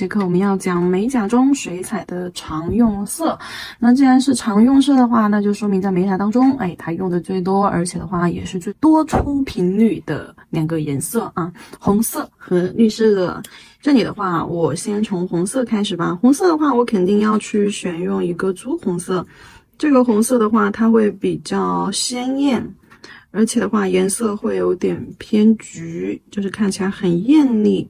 这课我们要讲美甲中水彩的常用色。那既然是常用色的话，那就说明在美甲当中，它用的最多，而且的话也是最多出频率的两个颜色啊，红色和绿色。这里的话，我先从红色开始吧。红色的话，我肯定要去选用一个朱红色。这个红色的话，它会比较鲜艳，而且的话颜色会有点偏橘，就是看起来很艳丽。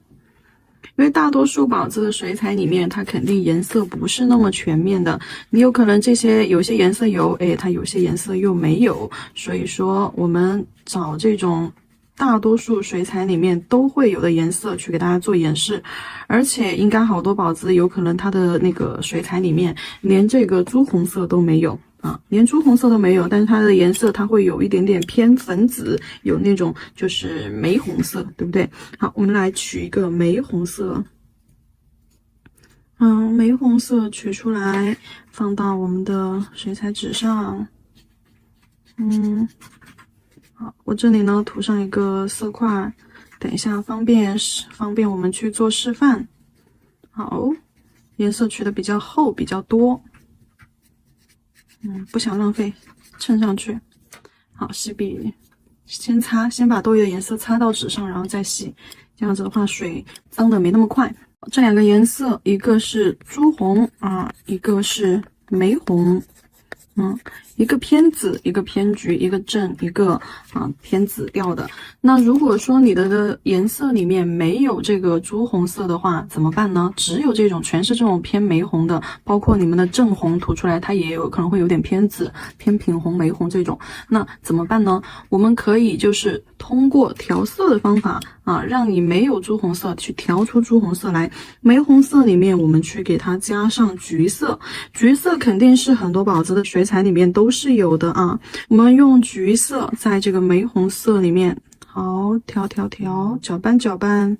因为大多数宝子的水彩里面，它肯定颜色不是那么全面的，你有可能有些颜色有，它有些颜色又没有，所以说我们找这种大多数水彩里面都会有的颜色去给大家做演示，而且应该好多宝子有可能它的那个水彩里面连这个朱红色都没有。连朱红色都没有，但是它的颜色它会有一点点偏粉紫，有那种就是玫红色，对不对？好，我们来取一个玫红色。玫红色取出来，放到我们的水彩纸上。好，我这里呢涂上一个色块，等一下方便我们去做示范。好，颜色取的比较厚，比较多。不想浪费，衬上去。好，洗笔先擦，先把多余的颜色擦到纸上，然后再洗。这样子的话，水脏的没那么快。这两个颜色，一个是朱红一个是玫红。一个偏紫，一个偏橘，一个正，一个偏紫调的。那如果说你的颜色里面没有这个朱红色的话，怎么办呢？只有这种全是这种偏玫红的，包括你们的正红涂出来，它也有可能会有点偏紫、偏品红、玫红这种。那怎么办呢？我们可以就是通过调色的方法让你没有朱红色去调出朱红色来。玫红色里面我们去给它加上橘色，橘色肯定是很多宝子的水彩里面都是有的我们用橘色在这个玫红色里面，好调，搅拌，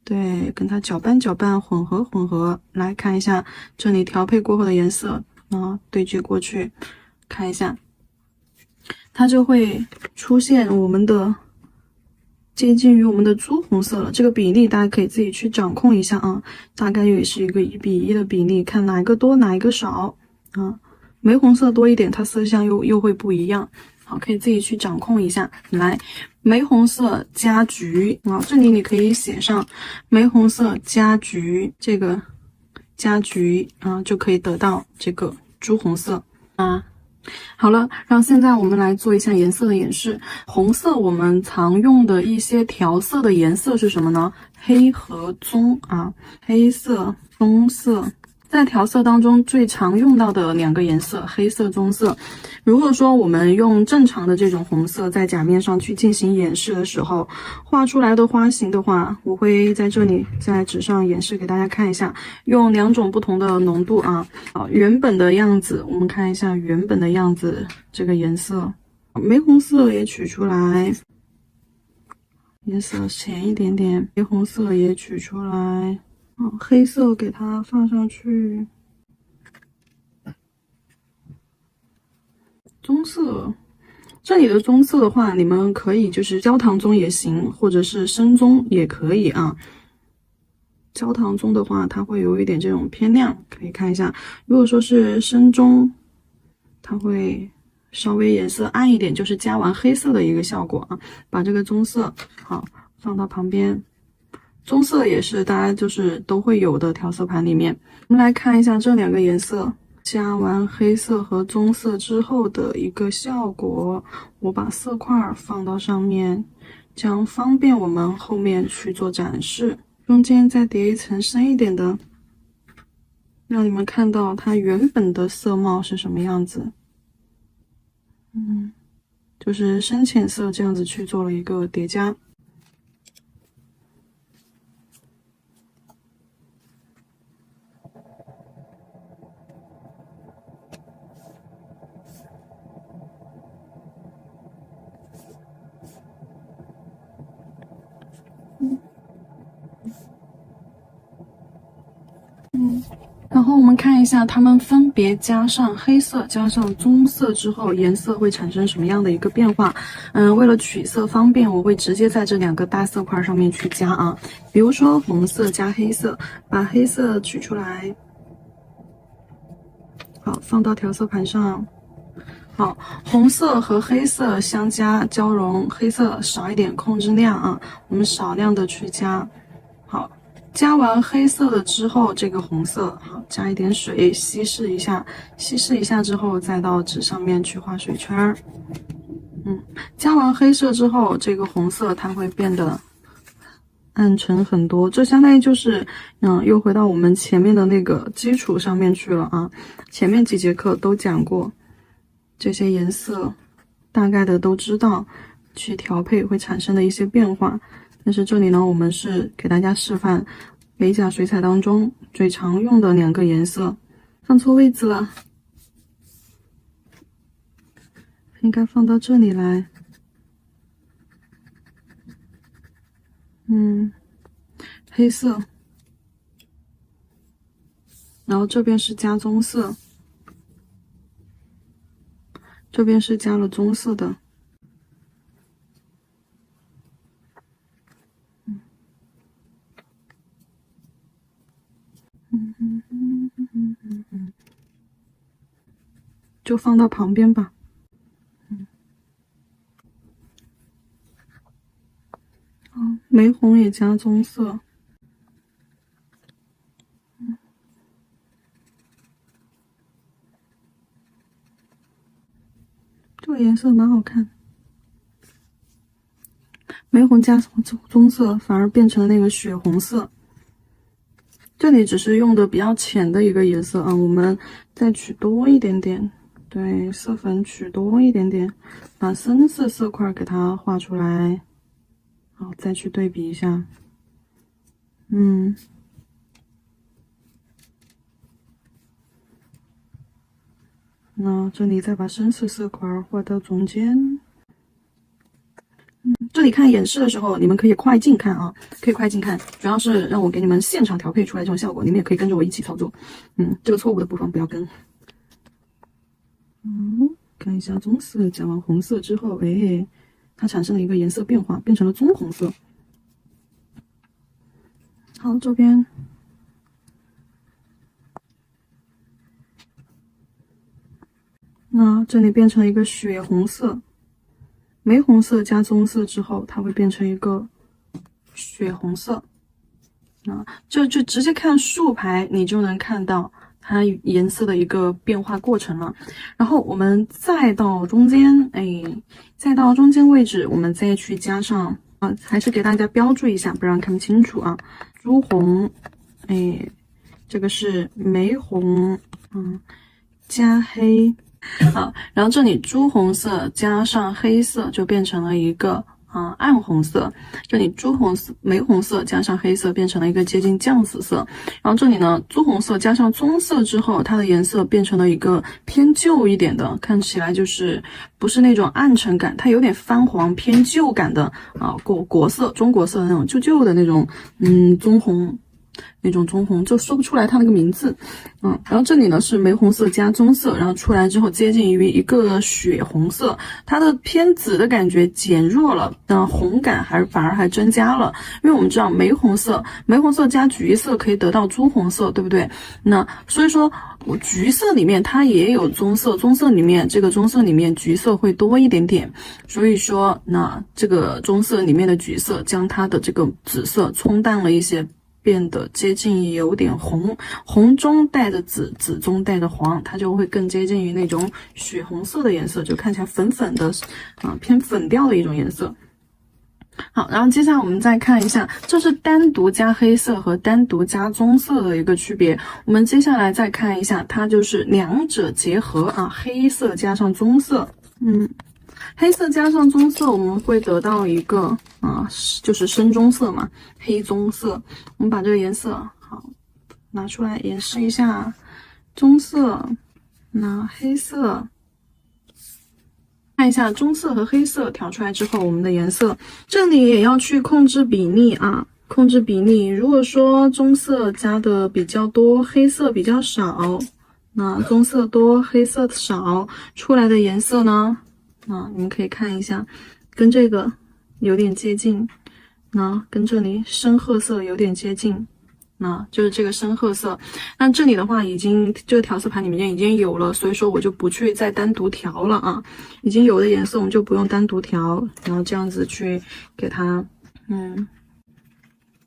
对，跟它搅拌，混合，来看一下这里调配过后的颜色对接过去，看一下，它就会出现我们的接近于我们的朱红色了。这个比例大家可以自己去掌控一下大概也是一个1:1的比例，看哪一个多哪一个少玫红色多一点，它色相又会不一样。好，可以自己去掌控一下。来，玫红色加橘这里你可以写上玫红色加橘，这个加橘就可以得到这个朱红色好了，然后现在我们来做一下颜色的演示。红色我们常用的一些调色的颜色是什么呢？黑和棕黑色、棕色。在调色当中最常用到的两个颜色，黑色、棕色。如果说我们用正常的这种红色在甲面上去进行演示的时候，画出来的花型的话，我会在这里在纸上演示给大家看一下，用2种不同的浓度原本的样子，我们看一下原本的样子，这个颜色，玫红色也取出来，颜色浅一点点，玫红色也取出来。黑色给它放上去，棕色，这里的棕色的话，你们可以就是焦糖棕也行，或者是深棕也可以焦糖棕的话，它会有一点这种偏亮，可以看一下。如果说是深棕，它会稍微颜色暗一点，就是加完黑色的一个效果把这个棕色好放到旁边。棕色也是大家就是都会有的调色盘里面。我们来看一下这两个颜色加完黑色和棕色之后的一个效果。我把色块放到上面，这样方便我们后面去做展示。中间再叠一层深一点的，让你们看到它原本的色貌是什么样子。就是深浅色这样子去做了一个叠加。然后我们看一下，它们分别加上黑色、加上棕色之后，颜色会产生什么样的一个变化？为了取色方便，我会直接在这2个大色块上面去加啊。比如说红色加黑色，把黑色取出来，好，放到调色盘上。好，红色和黑色相加交融，黑色少一点，控制量啊，我们少量的去加。好。加完黑色了之后，这个红色好，加一点水稀释一下，稀释一下之后，再到纸上面去画水圈儿。加完黑色之后，这个红色它会变得暗沉很多，这相当于就是又回到我们前面的那个基础上面去了啊。前面几节课都讲过，这些颜色大概的都知道，去调配会产生的一些变化。但是这里呢，我们是给大家示范美甲水彩当中最常用的2个颜色。放错位置了，应该放到这里来。黑色，然后这边是加棕色，这边是加了棕色的。就放到旁边吧。玫红也加棕色。这个颜色蛮好看。玫红加棕色反而变成了那个血红色。这里只是用的比较浅的一个颜色啊，我们再取多一点点。对，色粉取多一点点，把深色色块给它画出来。好，再去对比一下。那这里再把深色色块画到中间。这里看演示的时候，你们可以快进看啊，可以快进看，主要是让我给你们现场调配出来这种效果，你们也可以跟着我一起操作。这个错误的部分不要跟。看一下棕色加完红色之后，它产生了一个颜色变化，变成了棕红色。好，这边那这里变成了一个血红色，玫红色加棕色之后，它会变成一个血红色。这就直接看竖排，你就能看到它颜色的一个变化过程了。然后我们再到中间，再到中间位置，我们再去加上还是给大家标注一下，不然看不清楚啊。朱红，这个是玫红，加黑。好，然后这里朱红色加上黑色就变成了一个暗红色，这里朱红色、玫红色加上黑色变成了一个接近酱紫色，然后这里呢朱红色加上棕色之后，它的颜色变成了一个偏旧一点的，看起来就是不是那种暗沉感，它有点泛黄偏旧感的国色、中国色的那种旧旧的那种棕红。那种棕红就说不出来它那个名字，然后这里呢是玫红色加棕色，然后出来之后接近于一个血红色，它的偏紫的感觉减弱了，红感反而还增加了，因为我们知道玫红色加橘色可以得到朱红色，对不对？那所以说我橘色里面它也有棕色，棕色里面橘色会多一点点，所以说那这个棕色里面的橘色将它的这个紫色冲淡了一些。变得接近有点红，红中带着紫，紫中带着黄，它就会更接近于那种血红色的颜色，就看起来粉粉的，偏粉调的一种颜色。好，然后接下来我们再看一下，这是单独加黑色和单独加棕色的一个区别。我们接下来再看一下，它就是两者结合黑色加上棕色，黑色加上棕色，我们会得到一个就是深棕色嘛，黑棕色。我们把这个颜色好拿出来演示一下，棕色，那黑色，看一下棕色和黑色调出来之后，我们的颜色这里也要去控制比例啊。控制比例，如果说棕色加的比较多，黑色比较少，那棕色多，黑色少，出来的颜色呢，你们可以看一下，跟这个有点接近，跟这里深褐色有点接近，就是这个深褐色。那这里的话已经这个调色盘里面已经有了，所以说我就不去再单独调了啊。已经有的颜色我们就不用单独调，然后这样子去给它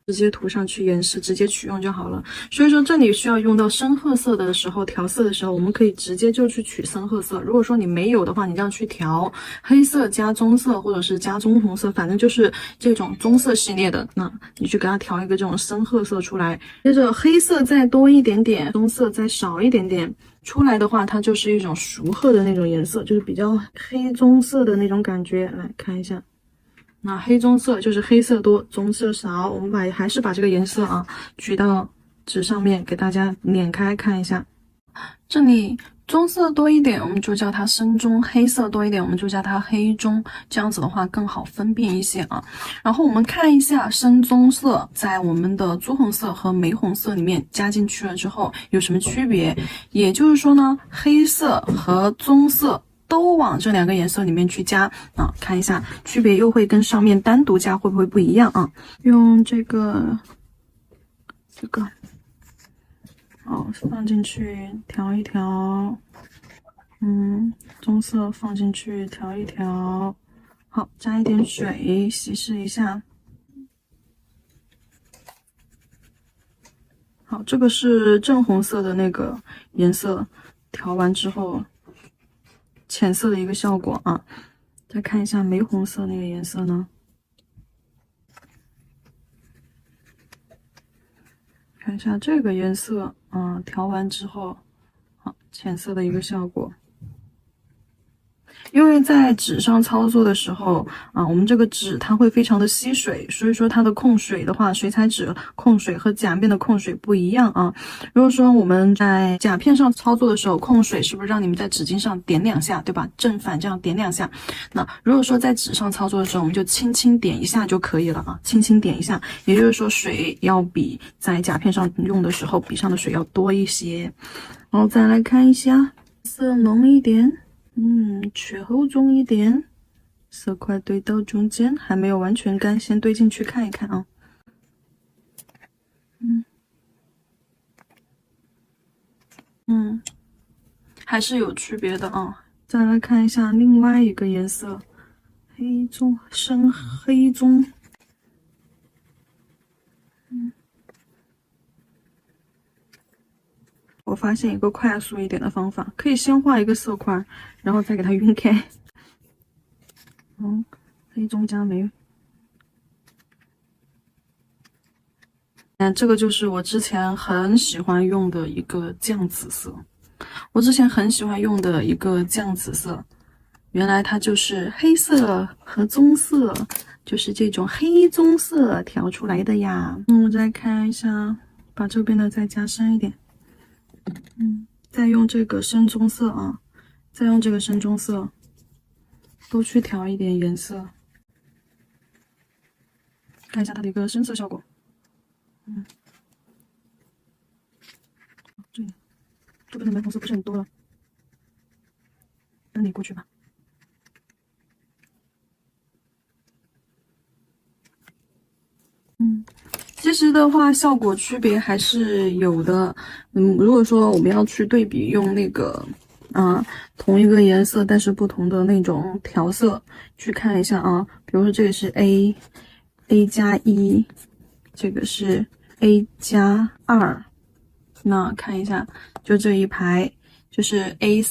直接涂上去演示，直接取用就好了。所以说这里需要用到深褐色的时候，调色的时候，我们可以直接就去取深褐色。如果说你没有的话，你这样去调黑色加棕色，或者是加棕红色，反正就是这种棕色系列的，那你去给它调一个这种深褐色出来。接着黑色再多一点点，棕色再少一点点，出来的话它就是一种熟褐的那种颜色，就是比较黑棕色的那种感觉。来看一下。那黑棕色就是黑色多，棕色少。我们还是把这个颜色举到纸上面，给大家捻开看一下。这里棕色多一点，我们就叫它深棕；黑色多一点，我们就叫它黑棕。这样子的话更好分辨一些啊。然后我们看一下深棕色在我们的朱红色和玫红色里面加进去了之后有什么区别？也就是说呢，黑色和棕色都往这两个颜色里面去加看一下区别，又会跟上面单独加会不会不一样啊？用这个放进去调一调，棕色放进去调一调，好，加一点水稀释一下。好，这个是正红色的那个颜色，调完之后浅色的一个效果啊。再看一下玫红色那个颜色呢，看一下这个颜色调完之后，好，浅色的一个效果。因为在纸上操作的时候我们这个纸它会非常的吸水，所以说它的控水的话，水彩纸控水和甲面的控水不一样啊。如果说我们在甲片上操作的时候，控水是不是让你们在纸巾上点两下，对吧？正反这样点两下。那如果说在纸上操作的时候，我们就轻轻点一下就可以了啊，轻轻点一下。也就是说，水要比在甲片上用的时候，笔上的水要多一些。然后再来看一下，色浓一点。去厚重一点，色块堆到中间，还没有完全干，先堆进去看一看啊。还是有区别的啊。再来看一下另外一个颜色，黑棕，深黑棕。我发现一个快速一点的方法，可以先画一个色块，然后再给它晕开。黑棕加玫。这个就是我之前很喜欢用的一个酱紫色。原来它就是黑色和棕色，就是这种黑棕色调出来的呀。我再看一下，把这边的再加深一点。再用这个深棕色都去调一点颜色，看一下它的一个深色效果。这边的玫红色不是很多了，跟你过去吧。其实的话，效果区别还是有的。如果说我们要去对比用那个同一个颜色但是不同的那种调色去看一下啊，比如说这个是 A加1，这个是 A加2，那看一下就这一排。就是 A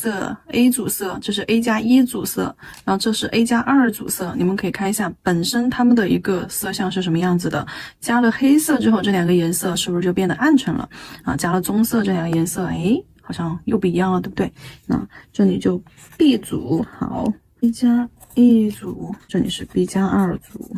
组色，这是 A 加1组色，然后这是 A 加2组色。你们可以看一下本身它们的一个色相是什么样子的。加了黑色之后，这两个颜色是不是就变得暗沉了加了棕色，这两个颜色好像又不一样了，对不对？那这里就 B 组，好 ，B 加1组，这里是 B 加2组。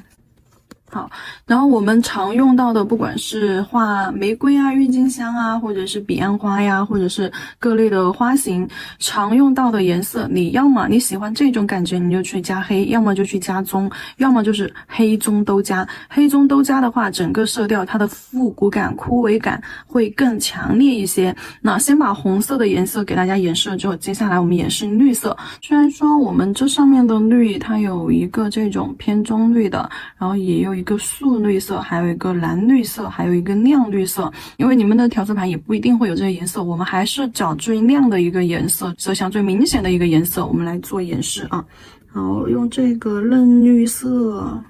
好，然后我们常用到的，不管是画玫瑰啊、郁金香啊，或者是彼岸花呀，或者是各类的花型，常用到的颜色，你要么你喜欢这种感觉，你就去加黑，要么就去加棕，要么就是黑棕都加。黑棕都加的话，整个色调它的复古感、枯萎感会更强烈一些。那先把红色的颜色给大家演示了之后，接下来我们演示绿色。虽然说我们这上面的绿，它有一个这种偏棕绿的，然后也有一个素绿色，还有一个蓝绿色，还有一个亮绿色。因为你们的调色盘也不一定会有这些颜色，我们还是找最亮的一个颜色，色相最明显的一个颜色，我们来做演示啊。好，用这个嫩绿色，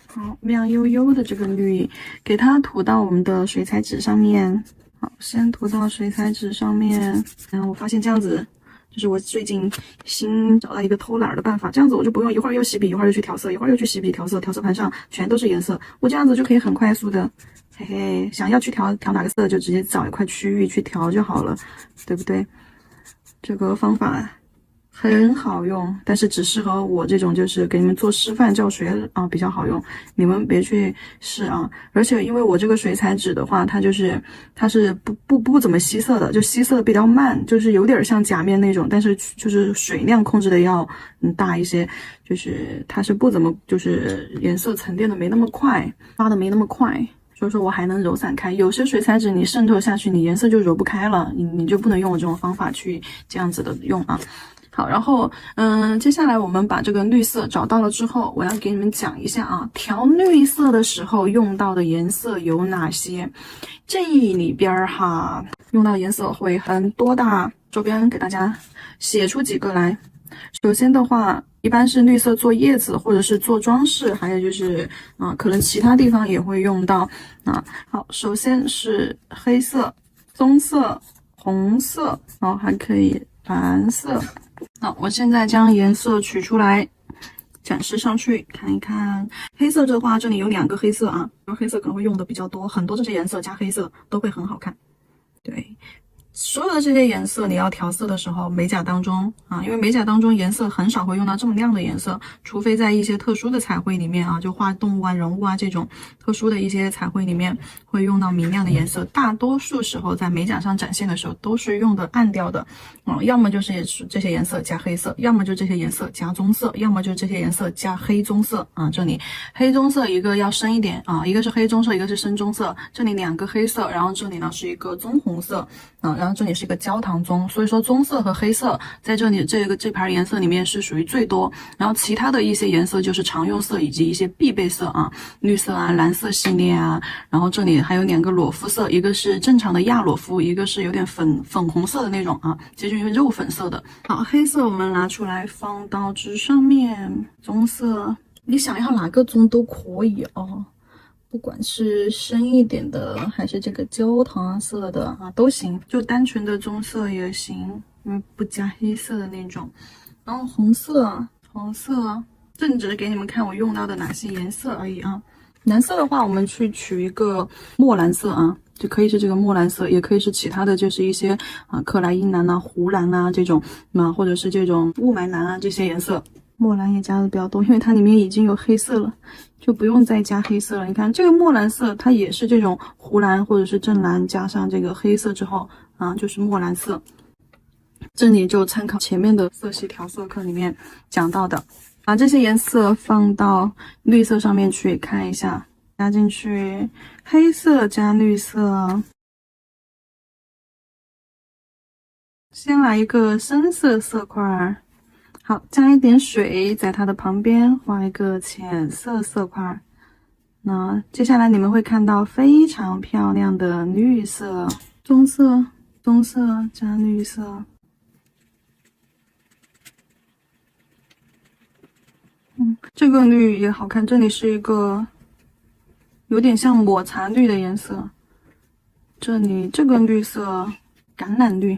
好，亮悠悠的这个绿，给它涂到我们的水彩纸上面。好，先涂到水彩纸上面。然后我发现这样子，就是我最近新找到一个偷懒的办法，这样子我就不用一会儿又洗笔，一会儿又去调色，一会儿又去洗笔调色，调色盘上全都是颜色，我这样子就可以很快速的，嘿嘿，想要去调哪个色就直接找一块区域去调就好了，对不对？这个方法很好用，但是只适合我这种就是给你们做示范教学啊比较好用，你们别去试啊。而且因为我这个水彩纸的话，它是不怎么吸色的，就吸色比较慢，就是有点像假面那种，但是就是水量控制的要大一些，就是它是不怎么就是颜色沉淀的没那么快，发的没那么快。所以说我还能揉散开，有些水彩纸你渗透下去，你颜色就揉不开了，你就不能用我这种方法去这样子的用啊。好，然后接下来我们把这个绿色找到了之后，我要给你们讲一下啊，调绿色的时候用到的颜色有哪些？这里边哈，用到颜色会很多的，周边给大家写出几个来。首先的话，一般是绿色做叶子或者是做装饰，还有就是可能其他地方也会用到啊。好，首先是黑色、棕色、红色，然后还可以蓝色。好，我现在将颜色取出来展示上去看一看。黑色的话，这里有2个黑色啊，黑色可能会用的比较多，很多这些颜色加黑色都会很好看。对。所有的这些颜色，你要调色的时候，美甲当中啊，因为美甲当中颜色很少会用到这么亮的颜色，除非在一些特殊的彩绘里面啊，就画动物啊、人物啊这种特殊的一些彩绘里面会用到明亮的颜色。大多数时候在美甲上展现的时候，都是用的暗调的，要么就是这些颜色加黑色，要么就这些颜色加棕色，要么就这些颜色加黑棕色啊。这里黑棕色一个要深一点啊，一个是黑棕色，一个是深棕色，这里2个黑色，然后这里呢是一个棕红色啊。然后这里是一个焦糖棕，所以说棕色和黑色在这里这盘颜色里面是属于最多，然后其他的一些颜色就是常用色以及一些必备色啊，绿色啊、蓝色系列啊，然后这里还有2个裸肤色，一个是正常的亚裸肤，一个是有点粉红色的那种啊，接近于肉粉色的。好，黑色我们拿出来放到纸上面，棕色你想要哪个棕都可以哦。不管是深一点的，还是这个焦糖色的啊，都行，就单纯的棕色也行，不加黑色的那种。然后红色，这里只是给你们看我用到的哪些颜色而已啊。蓝色的话，我们去取一个墨蓝色啊，就可以是这个墨蓝色，也可以是其他的，就是一些克莱因蓝啊、湖蓝啊这种，或者是这种雾霾蓝啊这些颜色。墨蓝也加的比较多，因为它里面已经有黑色了，就不用再加黑色了。你看这个墨蓝色，它也是这种湖蓝或者是正蓝加上这个黑色之后就是墨蓝色。这里就参考前面的色系调色课里面讲到的，把这些颜色放到绿色上面去看一下，加进去黑色加绿色。先来一个深色色块。好，加一点水，在它的旁边画一个浅色色块。那接下来你们会看到非常漂亮的绿色，棕色加绿色。这个绿也好看，这里是一个有点像抹茶绿的颜色。这里这个绿色，橄榄绿，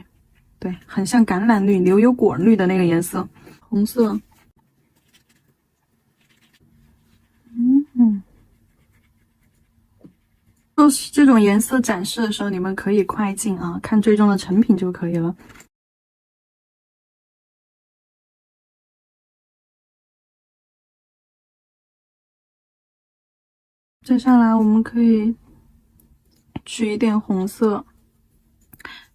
对，很像橄榄绿、牛油果绿的那个颜色。红色，就是这种颜色展示的时候，你们可以快进啊，看最终的成品就可以了。接下来我们可以取一点红色，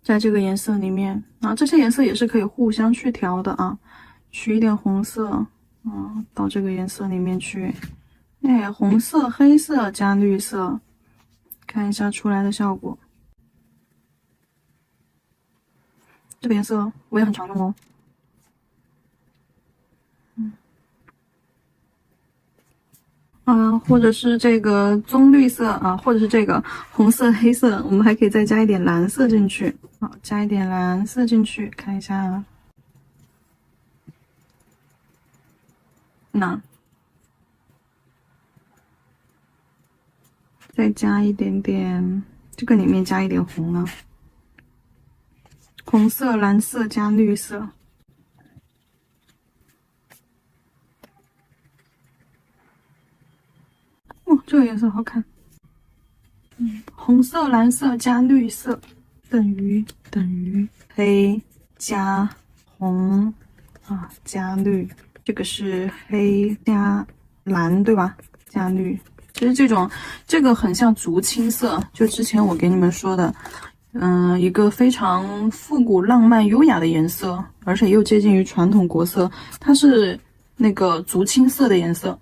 在这个颜色里面啊，这些颜色也是可以互相去调的啊。取一点红色，到这个颜色里面去，红色、黑色加绿色，看一下出来的效果。这个颜色我也很常用哦。或者是这个棕绿色啊，或者是这个红色、黑色，我们还可以再加一点蓝色进去。好，加一点蓝色进去，看一下。那再加一点点，这个里面加一点红了，红色、蓝色加绿色。这个颜色好看。红色、蓝色加绿色等于黑加红加绿，这个是黑加蓝对吧？加绿，其实这个很像竹青色，就之前我给你们说的，一个非常复古、浪漫、优雅的颜色，而且又接近于传统国色，它是那个竹青色的颜色。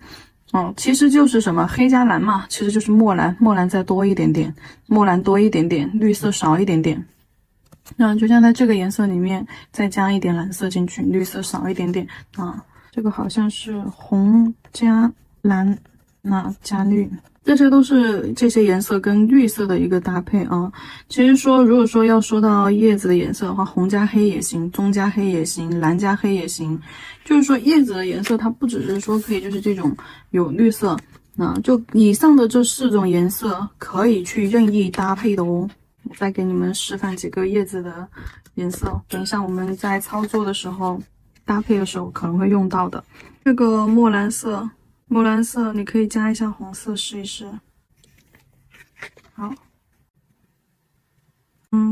其实就是什么黑加蓝嘛，其实就是墨蓝，墨蓝再多一点点，墨蓝多一点点，绿色少一点点。那就像在这个颜色里面再加一点蓝色进去，绿色少一点点这个好像是红加蓝，加绿，这些都是这些颜色跟绿色的一个搭配啊。其实说，如果说要说到叶子的颜色的话，红加黑也行，棕加黑也行，蓝加黑也行。就是说叶子的颜色，它不只是说可以就是这种有绿色，就以上的这4种颜色可以去任意搭配的哦。我再给你们示范几个叶子的颜色，等一下我们在操作的时候搭配的时候可能会用到的。这个墨蓝色你可以加一下红色试一试。好，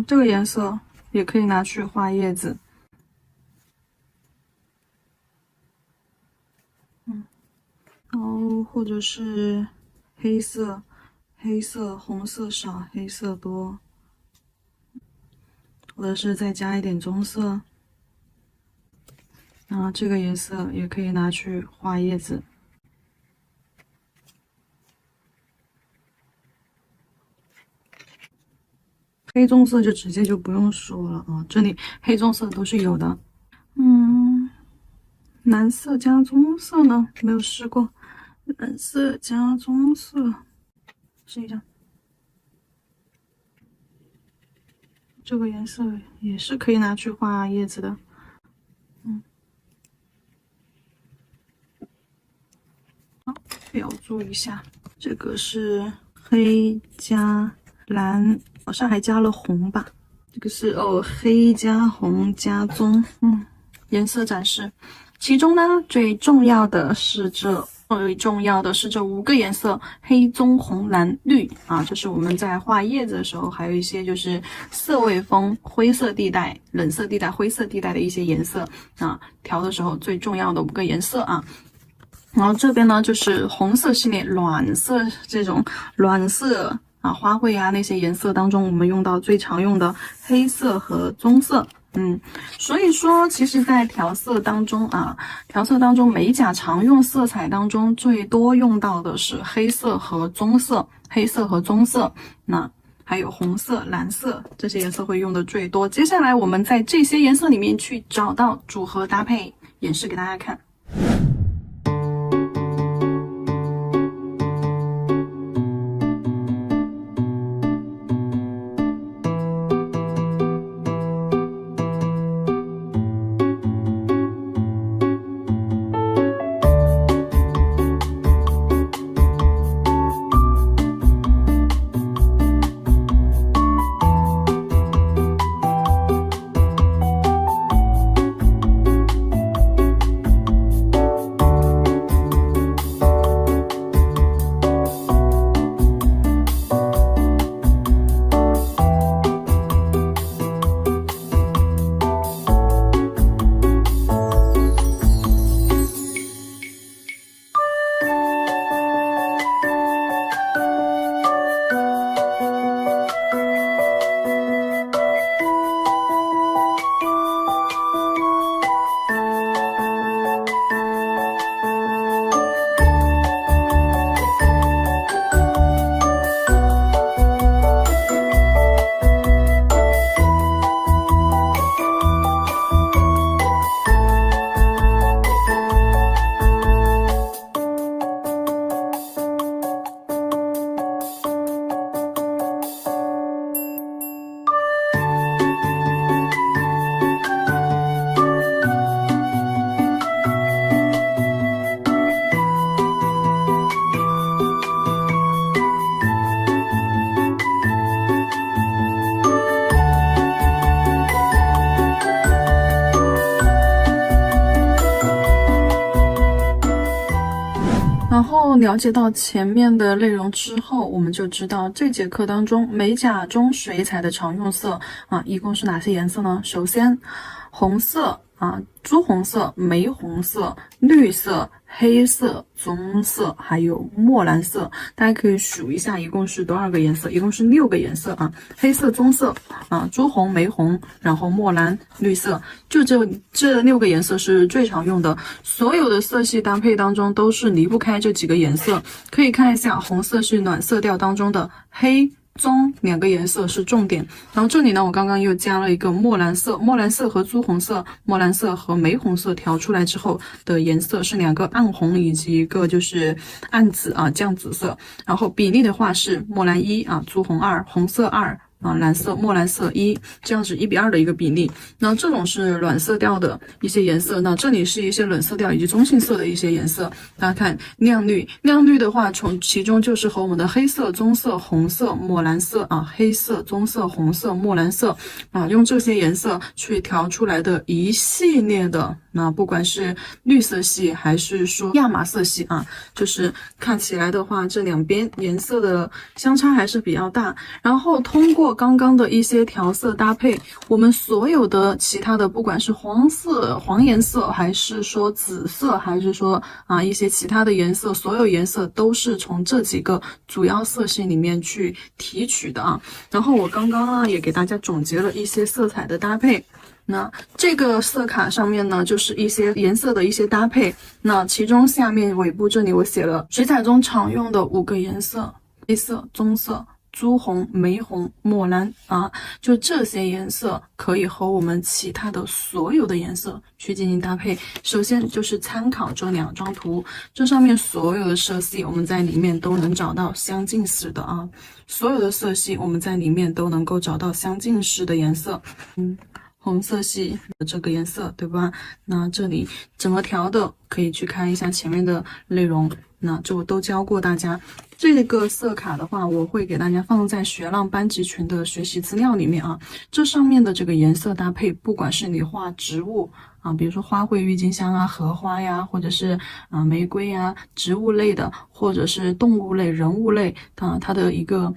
这个颜色也可以拿去画叶子。然后或者是黑色、红色少，黑色多，或者是再加一点棕色。这个颜色也可以拿去画叶子。黑棕色就直接就不用说了啊，这里黑棕色都是有的。蓝色加棕色呢，没有试过。蓝色加棕色，试一下。这个颜色也是可以拿去画叶子的。好，标注一下，这个是黑加蓝，好像还加了红吧。这个是黑加红加棕，颜色展示。其中呢，最重要的是这5个颜色：黑、棕、红、蓝、绿这是我们在画叶子的时候，还有一些就是色位风、灰色地带、冷色地带、灰色地带的一些颜色调的时候最重要的5个颜色然后这边呢就是红色系列暖色，这种暖色花卉那些颜色当中，我们用到最常用的黑色和棕色。所以说其实在调色当中美甲常用色彩当中最多用到的是黑色和棕色，那还有红色、蓝色，这些颜色会用的最多。接下来我们在这些颜色里面去找到组合搭配，演示给大家看。了解到前面的内容之后，我们就知道这节课当中美甲中水彩的常用色一共是哪些颜色呢？首先，红色朱红色、玫红色、绿色、黑色、棕色，还有墨蓝色。大家可以数一下，一共是多少个颜色？一共是6个颜色黑色、棕色朱红、玫红，然后墨蓝、绿色，就这6个颜色是最常用的。所有的色系搭配当中都是离不开这几个颜色。可以看一下，红色是暖色调当中的黑、棕2个颜色是重点，然后这里呢，我刚刚又加了一个墨蓝色，墨蓝色和朱红色、墨蓝色和玫红色调出来之后的颜色是2个暗红以及一个就是暗紫酱紫色，然后比例的话是墨蓝1朱红2，红色2。蓝色、墨蓝色1，这样子1:2的一个比例。那这种是暖色调的一些颜色，那这里是一些冷色调以及中性色的一些颜色。大家看亮绿，亮绿的话，从其中就是和我们的黑色、棕色、红色、墨蓝色黑色、棕色、红色、墨蓝色用这些颜色去调出来的一系列的，那不管是绿色系还是说亚麻色系就是看起来的话，这两边颜色的相差还是比较大。然后通过刚刚的一些调色搭配，我们所有的其他的，不管是黄色、黄颜色，还是说紫色，还是说一些其他的颜色，所有颜色都是从这几个主要色系里面去提取的然后我刚刚也给大家总结了一些色彩的搭配。那这个色卡上面呢，就是一些颜色的一些搭配。那其中下面尾部这里我写了水彩中常用的5个颜色：黑色、棕色、朱红、玫红、墨蓝就这些颜色可以和我们其他的所有的颜色去进行搭配。首先就是参考这2张图，这上面所有的色系我们在里面都能找到相近似的所有的色系我们在里面都能够找到相近似的颜色。红色系的这个颜色，对吧？那这里怎么调的，可以去看一下前面的内容，那就都教过大家。这个色卡的话，我会给大家放在学浪班级群的学习资料里面这上面的这个颜色搭配，不管是你画植物比如说花卉、郁金香荷花呀，或者是玫瑰呀，植物类的，或者是动物类、人物类它的一个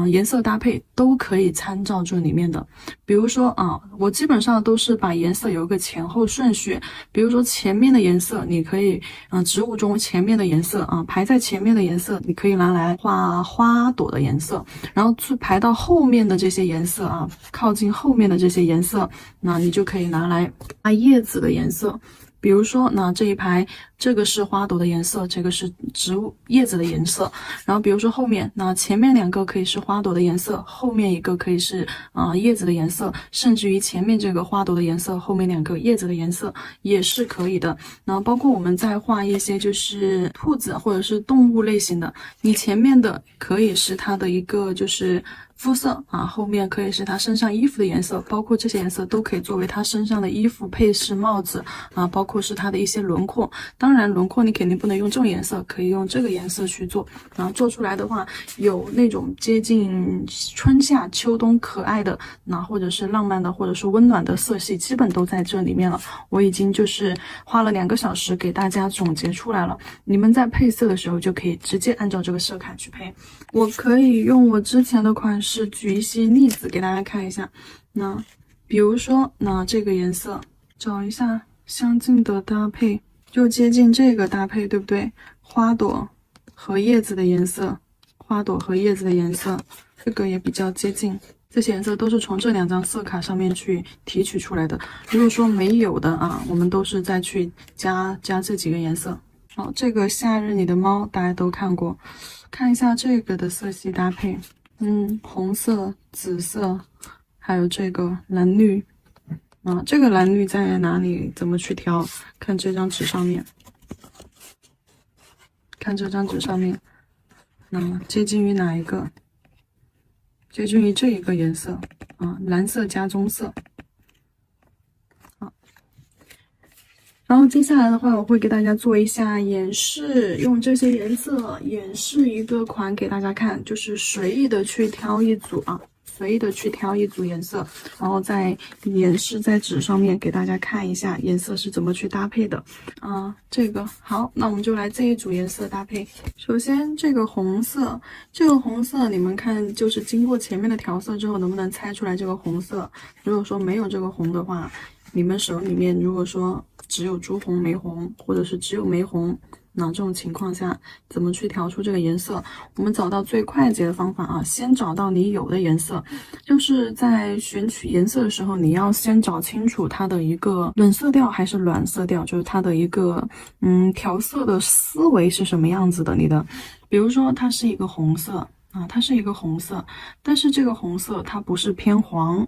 颜色搭配都可以参照这里面的。比如说我基本上都是把颜色有一个前后顺序，比如说前面的颜色你可以植物中前面的颜色排在前面的颜色，你可以拿来画花朵的颜色，然后去排到后面的这些颜色靠近后面的这些颜色，那你就可以拿来画叶子的颜色。比如说那这一排这个是花朵的颜色，这个是植物叶子的颜色，然后比如说后面那前面2个可以是花朵的颜色，后面1个可以是叶子的颜色，甚至于前面这个花朵的颜色，后面2个叶子的颜色也是可以的。然后包括我们在画一些就是兔子或者是动物类型的，你前面的可以是它的一个就是肤色后面可以是它身上衣服的颜色，包括这些颜色都可以作为它身上的衣服、配饰、帽子包括是它的一些轮廓。当然轮廓你肯定不能用这种颜色，可以用这个颜色去做，然后做出来的话有那种接近春夏秋冬可爱的或者是浪漫的或者是温暖的色系，基本都在这里面了。我已经就是花了2个小时给大家总结出来了，你们在配色的时候就可以直接按照这个色卡去配。我可以用我之前的款式举一些例子给大家看一下。那比如说那这个颜色找一下相近的搭配，就接近这个搭配，对不对？花朵和叶子的颜色，花朵和叶子的颜色，这个也比较接近。这些颜色都是从这2张色卡上面去提取出来的。如果说没有的我们都是再去加这几个颜色。好，这个夏日里的猫大家都看过，看一下这个的色系搭配。红色、紫色，还有这个蓝绿这个蓝绿在哪里？怎么去调？看这张纸上面，看这张纸上面，那接近于哪一个？接近于这一个颜色蓝色加棕色。然后接下来的话，我会给大家做一下演示，用这些颜色演示一个款给大家看，就是随意的去挑一组随意的去挑一组颜色，然后再演示在纸上面给大家看一下颜色是怎么去搭配的。这个好，那我们就来这一组颜色搭配。首先这个红色，你们看就是经过前面的调色之后，能不能猜出来这个红色？如果说没有这个红的话，你们手里面如果说只有朱红没红，或者是只有玫红，那这种情况下怎么去调出这个颜色？我们找到最快捷的方法啊，先找到你有的颜色，就是在选取颜色的时候，你要先找清楚它的一个冷色调还是暖色调，就是它的一个调色的思维是什么样子的。你的，比如说它是一个红色啊，它是一个红色，但是这个红色它不是偏黄。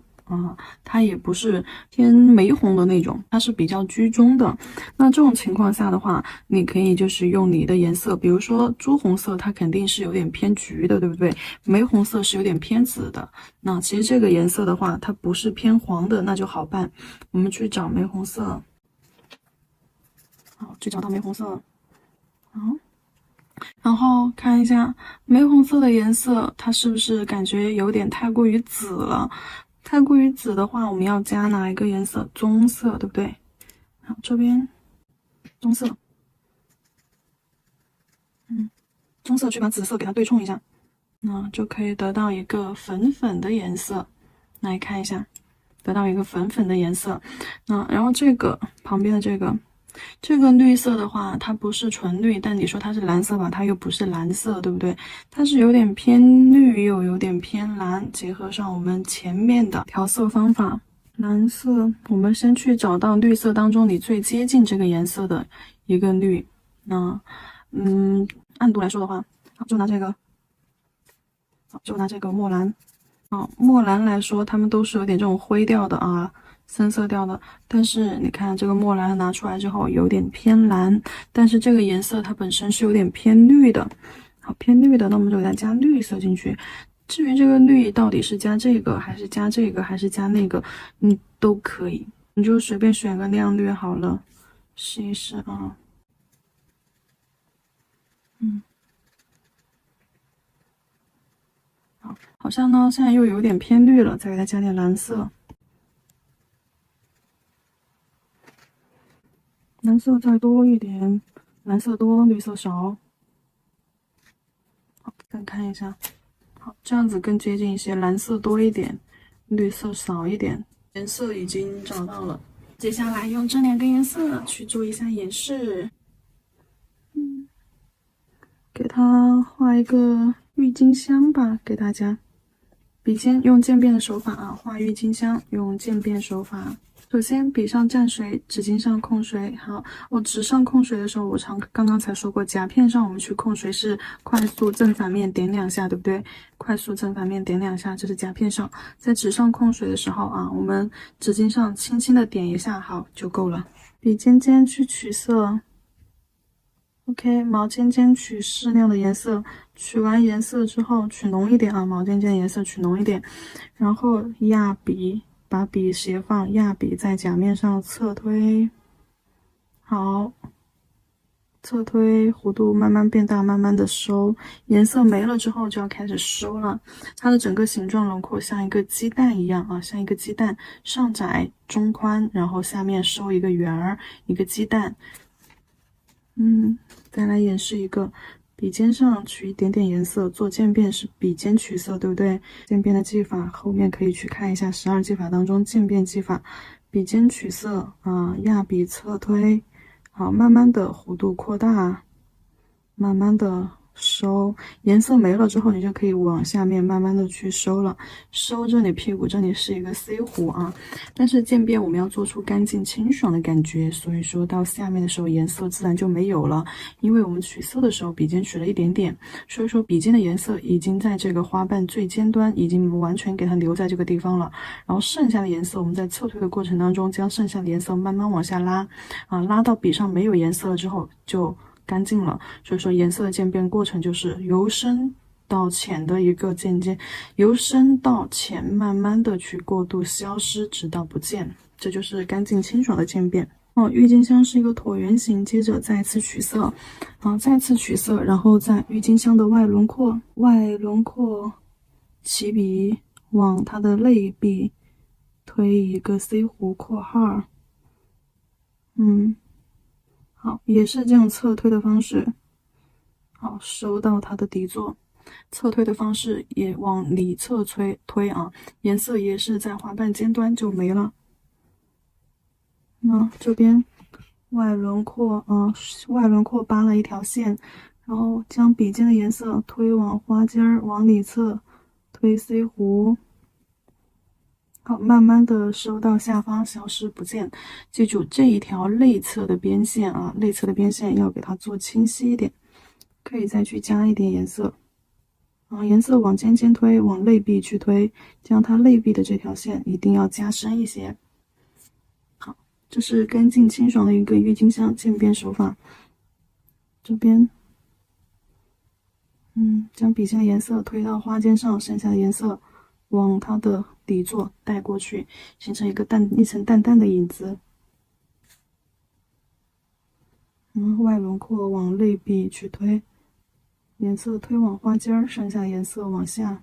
它也不是偏玫红的那种，它是比较居中的。那这种情况下的话，你可以就是用你的颜色，比如说朱红色，它肯定是有点偏橘的，对不对？玫红色是有点偏紫的。那其实这个颜色的话，它不是偏黄的，那就好办。我们去找玫红色，好，去找到玫红色，好。然后看一下玫红色的颜色，它是不是感觉有点太过于紫了？太过于紫的话，我们要加哪一个颜色？棕色，对不对？好，这边棕色，棕色去把紫色给它对冲一下，那就可以得到一个粉粉的颜色。来看一下，得到一个粉粉的颜色。然后这个旁边的这个绿色的话，它不是纯绿，但你说它是蓝色吧，它又不是蓝色，对不对？它是有点偏绿，又有点偏蓝，结合上我们前面的调色方法，蓝色，我们先去找到绿色当中你最接近这个颜色的一个绿。那，暗度来说的话，好，就拿这个，好，就拿这个墨蓝。好，墨蓝来说，它们都是有点这种灰调的啊。深色调的，但是你看这个墨蓝拿出来之后有点偏蓝，但是这个颜色它本身是有点偏绿的。好，偏绿的，那我们就给它加绿色进去。至于这个绿到底是加这个还是加这个还是加那个，你都可以，你就随便选个亮绿好了，试一试啊。好像呢现在又有点偏绿了，再给它加点蓝色。蓝色再多一点，蓝色多，绿色少。好，再看一下，好，这样子更接近一些，蓝色多一点，绿色少一点。颜色已经找到了，接下来用这2个颜色去做一下演示。给它画一个郁金香吧，给大家。笔尖用渐变的手法啊，画郁金香，用渐变手法。首先笔上蘸水，纸巾上控水。好，我纸上控水的时候，我刚刚才说过，夹片上我们去控水是快速正反面点2下，对不对？快速正反面点2下，这是夹片上。在纸上控水的时候啊，我们纸巾上轻轻的点一下，好就够了。笔尖尖去取色。OK， 毛尖尖取适量的颜色，取完颜色之后取浓一点啊，毛尖尖的颜色取浓一点，然后压笔，把笔斜放，压笔在甲面上侧推，好，侧推，弧度慢慢变大，慢慢的收，颜色没了之后就要开始收了，它的整个形状轮廓像一个鸡蛋一样啊，像一个鸡蛋，上窄中宽，然后下面收一个圆儿，一个鸡蛋。再来演示一个，笔尖上取一点点颜色，做渐变是笔尖取色，对不对？渐变的技法后面可以去看一下12技法当中渐变技法，笔尖取色啊，压笔侧推，好，慢慢的弧度扩大，慢慢的收，颜色没了之后，你就可以往下面慢慢的去收了。收这里屁股这里是一个 C 弧啊，但是渐变我们要做出干净清爽的感觉，所以说到下面的时候颜色自然就没有了，因为我们取色的时候笔尖取了一点点，所以说笔尖的颜色已经在这个花瓣最尖端已经完全给它留在这个地方了，然后剩下的颜色我们在侧推的过程当中将剩下的颜色慢慢往下拉啊，拉到笔上没有颜色了之后就干净了，所以说颜色的渐变过程就是由深到浅的一个渐渐，由深到浅慢慢的去过渡消失，直到不见，这就是干净清爽的渐变。郁金香是一个椭圆形，接着再次取色，再次取色，然后在郁金香的外轮廓起笔往它的内壁推一个 C 弧括号，好，也是这样侧推的方式，好，收到它的底座。侧推的方式也往里侧推啊，颜色也是在花瓣尖端就没了。那这边外轮廓扒了一条线，然后将笔尖的颜色推往花尖儿，往里侧推 C 弧。好，慢慢的收到下方，消失不见。记住这一条内侧的边线啊，内侧的边线要给它做清晰一点，可以再去加一点颜色。颜色往尖尖推，往内壁去推，将它内壁的这条线一定要加深一些。好，这是干净清爽的一个郁金香渐变手法。这边，将笔尖的颜色推到花尖上，剩下的颜色往它的底座带过去，形成一层淡淡的影子。外轮廓往内壁去推。颜色推往花尖儿，剩下的颜色往下。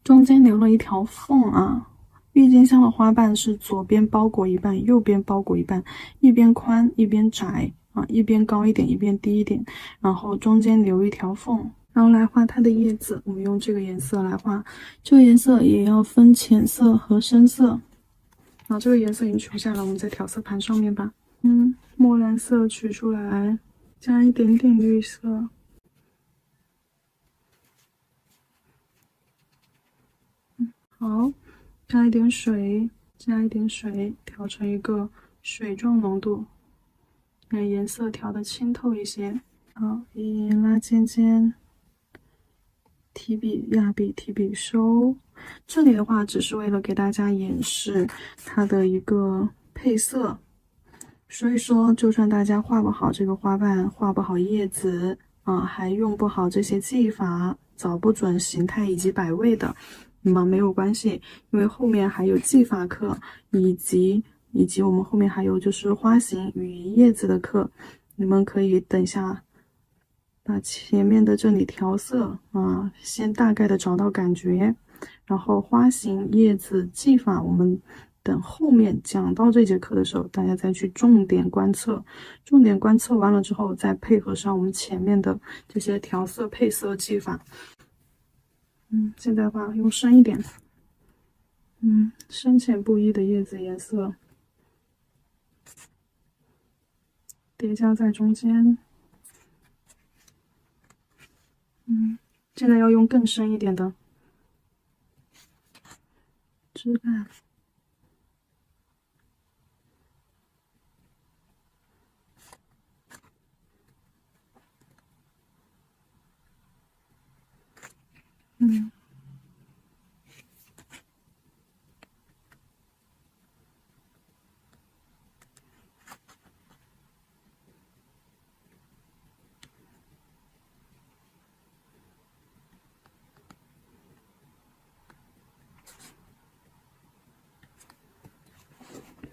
中间留了一条缝啊。郁金香的花瓣是左边包裹一半，右边包裹一半，一边宽一边窄啊，一边高一点，一边低一点，然后中间留一条缝。然后来画它的叶子，我们用这个颜色来画，这个颜色也要分浅色和深色。这个颜色已经取下来，我们在调色盘上面吧。墨蓝色取出来，加一点点绿色。好，加一点水，调成一个水状浓度，让颜色调的清透一些。好，拉尖尖。提笔压笔，提笔收。这里的话，只是为了给大家演示它的一个配色，所以说，就算大家画不好这个花瓣，画不好叶子还用不好这些技法，找不准形态以及摆位的，那么没有关系，因为后面还有技法课，以及我们后面还有就是花型与叶子的课，你们可以等一下。把前面的这里调色先大概的找到感觉，然后花型、叶子、技法，我们等后面讲到这节课的时候，大家再去重点观测。重点观测完了之后，再配合上我们前面的这些调色、配色技法。现在的话用深一点，深浅不一的叶子颜色叠加在中间。现在要用更深一点的枝干。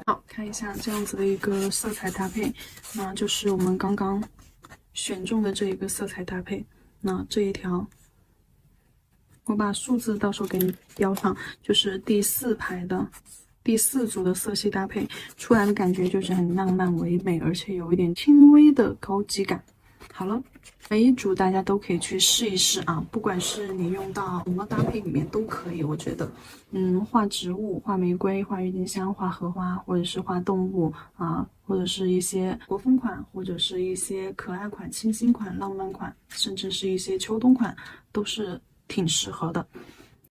好，看一下这样子的一个色彩搭配，那就是我们刚刚选中的这一个色彩搭配。那这一条，我把数字到时候给你标上，就是第4排的第4组的色系搭配出来的感觉就是很浪漫唯美，而且有一点轻微的高级感。好了，每一组大家都可以去试一试啊，不管是你用到什么搭配里面都可以，我觉得，画植物、画玫瑰、画郁金香、画荷花，或者是画动物或者是一些国风款，或者是一些可爱款、清新款、浪漫款，甚至是一些秋冬款，都是挺适合的。